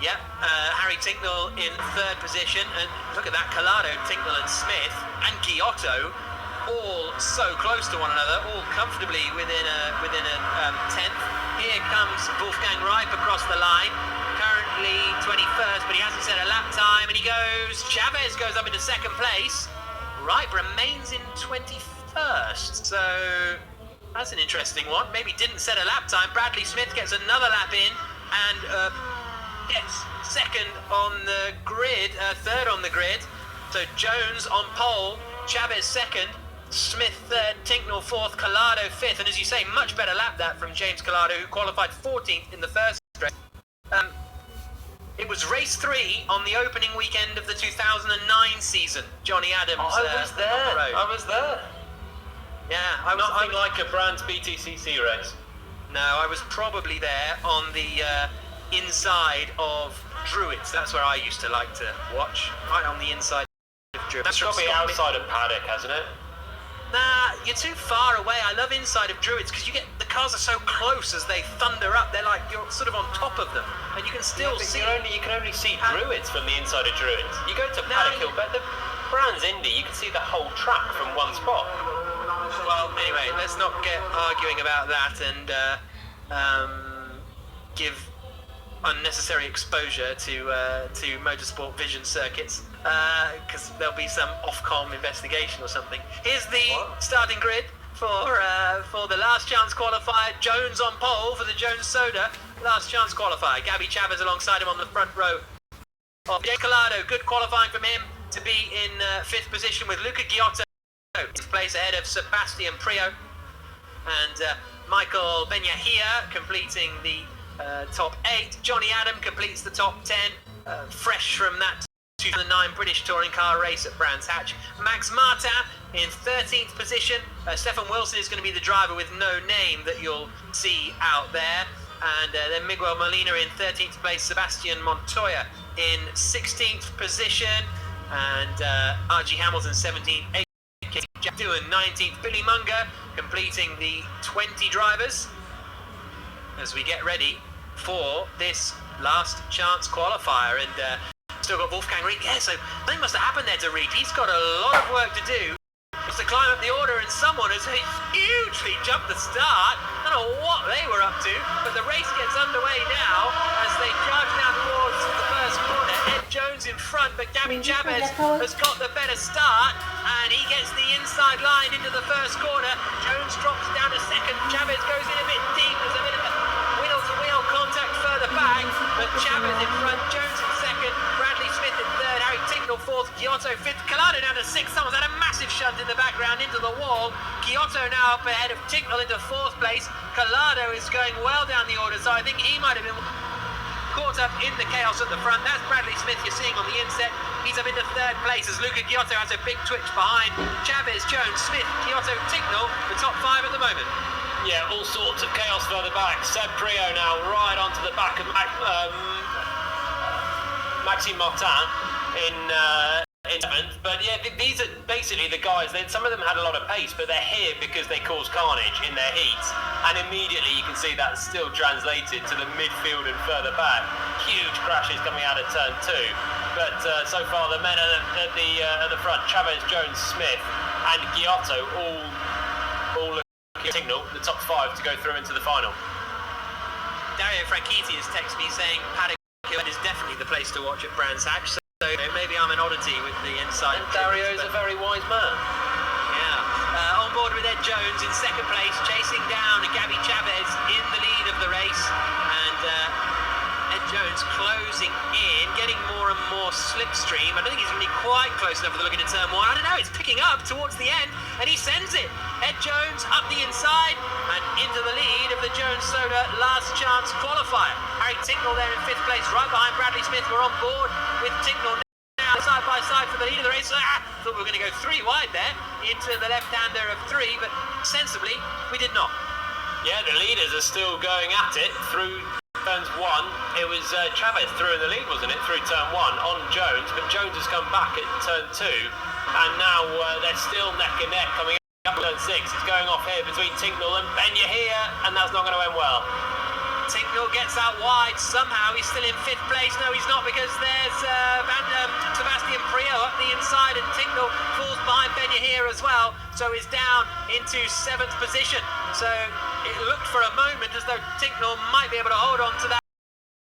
Yeah, Harry Tinknell in third position, and look at that, Collado, Tinknell and Smith, and Giotto, all so close to one another, all comfortably within a tenth. Here comes Wolfgang Reip across the line, currently 21st, but he hasn't set a lap time, and Chavez goes up into second place. Reip remains in 21st, so that's an interesting one. Maybe didn't set a lap time. Bradley Smith gets another lap in, and gets second on the grid, third on the grid. So Jones on pole, Chavez second, Smith third, Tinknell fourth, Collado fifth, and as you say, much better lap that from James Collado, who qualified 14th in the first race. It was race 3 on the opening weekend of the 2009 season. Johnny Adams. I was there. Yeah, I was nothing like a Brands BTCC race. No, I was probably there on the inside of Druids. That's where I used to like to watch, right on the inside of Druids. That's probably outside of paddock, hasn't it? Nah, you're too far away. I love inside of Druids because the cars are so close as they thunder up. They're like, you're sort of on top of them, and you can still see. You can only see Druids from the inside of Druids. You go to Paddock Hill, but the Brands Indy, you can see the whole track from one spot. Well, anyway, let's not get arguing about that and give unnecessary exposure to motorsport vision circuits, because there'll be some Ofcom investigation or something. Here's the starting grid for the last chance qualifier. Jones on pole for the Jones Soda last chance qualifier. Gabby Chávez alongside him on the front row. Jay Collado, good qualifying from him to be in 5th position, with Luca Giotto in place ahead of Sebastián Montoya, and Michael Benyahia completing the top 8. Johnny Adam completes the top 10, fresh from that 2009 British touring car race at Brands Hatch. Max Martin in 13th position. Stefan Wilson is going to be the driver with no name that you'll see out there. And then Miguel Molina in 13th place, Sebastián Montoya in 16th position, and Archie Hamilton 17th, Jack Doohan 19th, Billy Munger completing the 20 drivers as we get ready for this last chance qualifier. And still got Wolfgang Reip. Yeah, so something must have happened there to Reip. He's got a lot of work to do to climb up the order, and someone has hugely jumped the start. I don't know what they were up to, but the race gets underway now as they charge down towards the first corner. Ed Jones in front, but Gabby Chávez has got the better start, and he gets the inside line into the first corner. Jones drops down to second. Chávez goes in a bit deep. There's a bit of a wheel-to-wheel contact further back, but Chávez in front, Jones in second, Bradley Smith in third, Harry Tinknell fourth, Giotto fifth, Collado down to sixth. Someone's had a massive shunt in the background into the wall. Giotto now up ahead of Tinknell into fourth place. Collado is going well down the order, so I think he might have been caught up in the chaos at the front. That's Bradley Smith you're seeing on the inset. He's up into third place as Luca Giotto has a big twitch behind. Chávez, Jones, Smith, Giotto, Tinknell, the top 5 at the moment. Yeah, all sorts of chaos further back. Seb Prio now right onto the back of Maxime Martin in 7th. But yeah, these are basically the guys. Some of them had a lot of pace, but they're here because they cause carnage in their heats. And immediately you can see that still translated to the midfield and further back. Huge crashes coming out of turn 2. But so far the men at the front, Chávez, Jones, Smith and Giotto all looking at Tinknell, the top 5 to go through into the final. Dario Franchitti has texted me saying Paddock Hill is definitely the place to watch at Brands Hatch. So maybe I'm an oddity with the inside. And Dario is a very wise man. Yeah. On board with Ed Jones in second place, chasing down Gabby Chávez in the lead of the race, and Ed Jones closing in, getting more and more slipstream. I don't think he's going to be quite close enough for the look into turn 1. I don't know, it's picking up towards the end, and he sends it. Ed Jones up the inside and into the lead of the Jones Soda last chance qualifier. Harry Tinknell there in 5th place, right behind Bradley Smith. We're on board with Tinknell now side by side for the lead of the race. Thought we were going to go 3 wide there into the left-hander of 3, but sensibly we did not. Yeah, the leaders are still going at it through turns 1. It was Chávez through in the lead, wasn't it, through turn 1 on Jones, but Jones has come back at turn 2, and now they're still neck and neck coming up turn 6. It's going off here between Tinknell and Benyahia, and that's not going to end well. Tinknell Tinknell gets out wide somehow. He's still in 5th place. No, he's not, because there's Sebastián Prio up the inside, and Tinknell falls behind Benya here as well. So he's down into 7th position. So it looked for a moment as though Tinknell might be able to hold on to that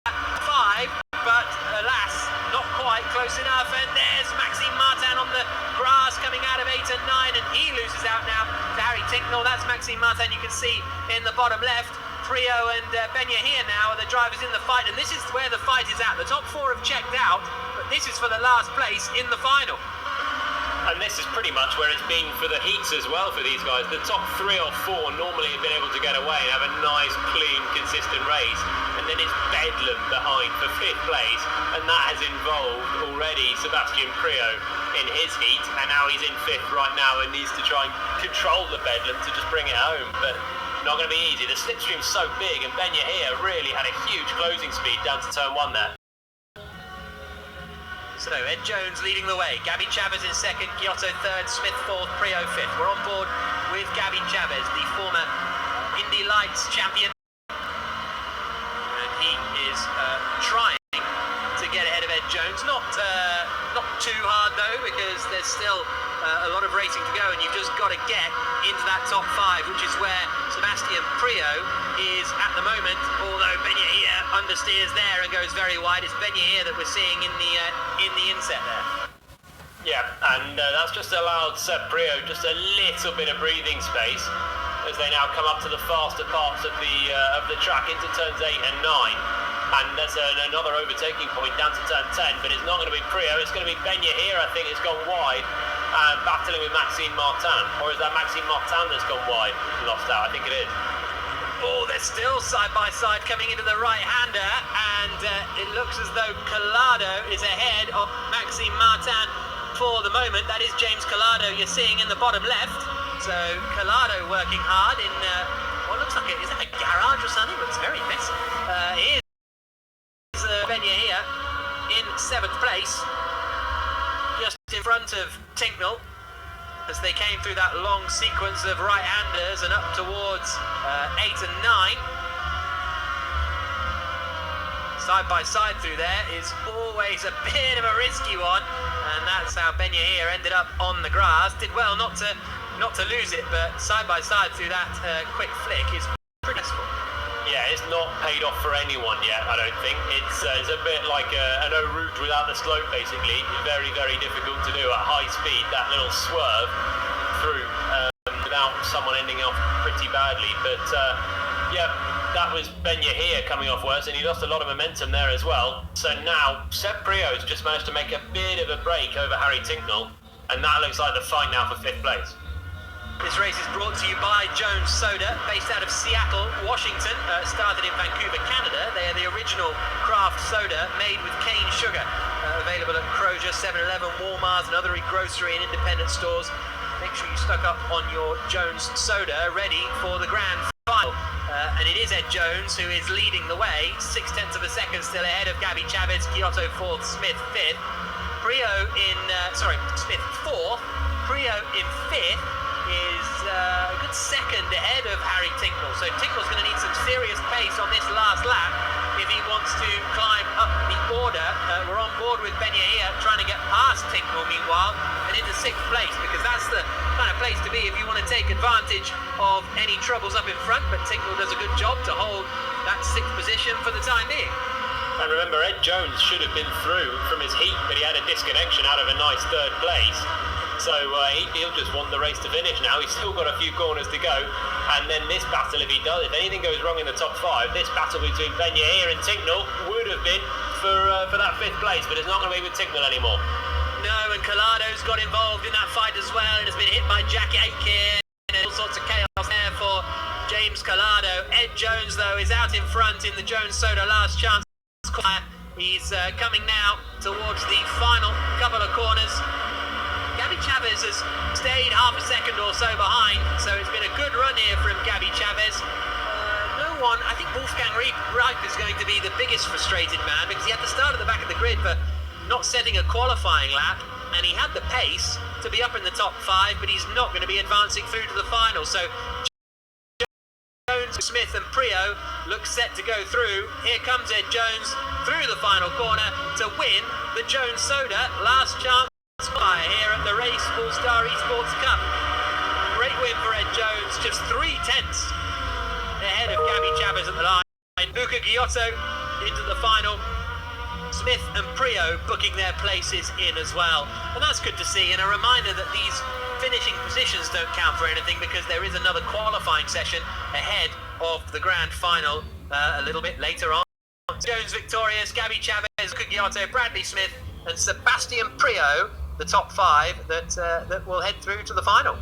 5, but alas, not quite close enough. And there's Maxime Martin on the grass coming out of 8 and 9, and he loses out now to Harry Tinknell. That's Maxime Martin, you can see in the bottom left. Prio and Benya here now are the drivers in the fight, and this is where the fight is at. The top 4 have checked out, but this is for the last place in the final. And this is pretty much where it's been for the heats as well for these guys. The top 3 or 4 normally have been able to get away and have a nice, clean, consistent race. And then it's bedlam behind for 5th place. And that has involved already Sebastián Prio in his heat. And now he's in 5th right now and needs to try and control the bedlam to just bring it home. But not going to be easy. The slipstream's so big, and Benya here really had a huge closing speed down to turn 1 there. So Ed Jones leading the way, Gabby Chávez in 2nd, Giotto 3rd, Smith 4th, Prio 5th. We're on board with Gabby Chávez, the former Indy Lights champion, and he is trying to get ahead of Ed Jones. Not too hard though, because there's still a lot of racing to go, and you've just got to get into that top 5, which is where Sebastián Prio is at the moment. Although Benya here understeers there and goes very wide. It's Benya here that we're seeing in the inset there. Yeah, and that's just allowed Seb Prio just a little bit of breathing space as they now come up to the faster parts of the track into turns 8 and 9. And there's another overtaking point down to turn 10, but it's not going to be Prio, it's going to be Benya here. I think it's gone wide, battling with Maxime Martin. Or is that Maxime Martin that's gone wide and lost out? I think it is. Oh, they're still side by side coming into the right-hander, and it looks as though Collado is ahead of Maxime Martin for the moment. That is James Collado you're seeing in the bottom left. So Collado working hard in what looks like is that a garage or something? But it's very messy. Here's Benya here in 7th place, just in front of Tinknell, as they came through that long sequence of right-handers and up towards 8 and 9. Side by side through there is always a bit of a risky one, and that's how Benya here ended up on the grass. Did well not to lose it, but side by side through that quick flick is pretty useful. Yeah, it's not paid off for anyone yet, I don't think. It's a bit like an no route without the slope, basically. Very, very difficult to do at high speed, that little swerve through without someone ending up pretty badly. But yeah, that was Benya here coming off worse, and he lost a lot of momentum there as well. So now Seb Prio's just managed to make a bit of a break over Harry Tinknell, and that looks like the fight now for 5th place. This race is brought to you by Jones Soda, based out of Seattle, Washington, started in Vancouver, Canada. They are the original craft soda made with cane sugar, available at Kroger, 7-Eleven, Walmart and other grocery and independent stores. Make sure you stock up on your Jones Soda, ready for the grand final. And it is Ed Jones who is leading the way, 0.6 of a second still ahead of Gabby Chávez, Giotto 4th, Smith 5th. Smith 4th, Prio in 5th. Is a good second ahead of Harry Tinknell. So Tinknell's going to need some serious pace on this last lap if he wants to climb up the order. We're on board with Benya here, trying to get past Tinknell meanwhile, and into 6th place, because that's the kind of place to be if you want to take advantage of any troubles up in front. But Tinknell does a good job to hold that 6th position for the time being. And remember, Ed Jones should have been through from his heat, but he had a disconnection out of a nice 3rd place. So he'll just want the race to finish now. He's still got a few corners to go. And then this battle, if anything goes wrong in the top 5, this battle between Benya here and Tinknell would have been for that 5th place, but it's not going to be with Tinknell anymore. No, and Collado's got involved in that fight as well, and has been hit by Jack Aitken, and all sorts of chaos there for James Collado. Ed Jones, though, is out in front in the Jones Soda last chance. He's coming now towards the final couple of corners. Gabby Chávez has stayed half a second or so behind, so it's been a good run here from Gabby Chávez. No one, I think Wolfgang Reif is going to be the biggest frustrated man, because he had to start at the back of the grid for not setting a qualifying lap, and he had the pace to be up in the top 5, but he's not going to be advancing through to the final. So Jones Jones, Smith and Prio look set to go through. Here comes Ed Jones through the final corner to win the Jones Soda Last Chance Fire here at the Race All-Star Esports Cup. Great win for Ed Jones, just 3/10 ahead of Gabby Chávez at the line. Luca Giotto into the final. Smith and Prio booking their places in as well. And that's good to see, and a reminder that these finishing positions don't count for anything because there is another qualifying session ahead of the grand final a little bit later on. Jones victorious, Gabby Chávez, Luca Giotto, Bradley Smith and Sebastián Prio, the top 5 that will head through to the final.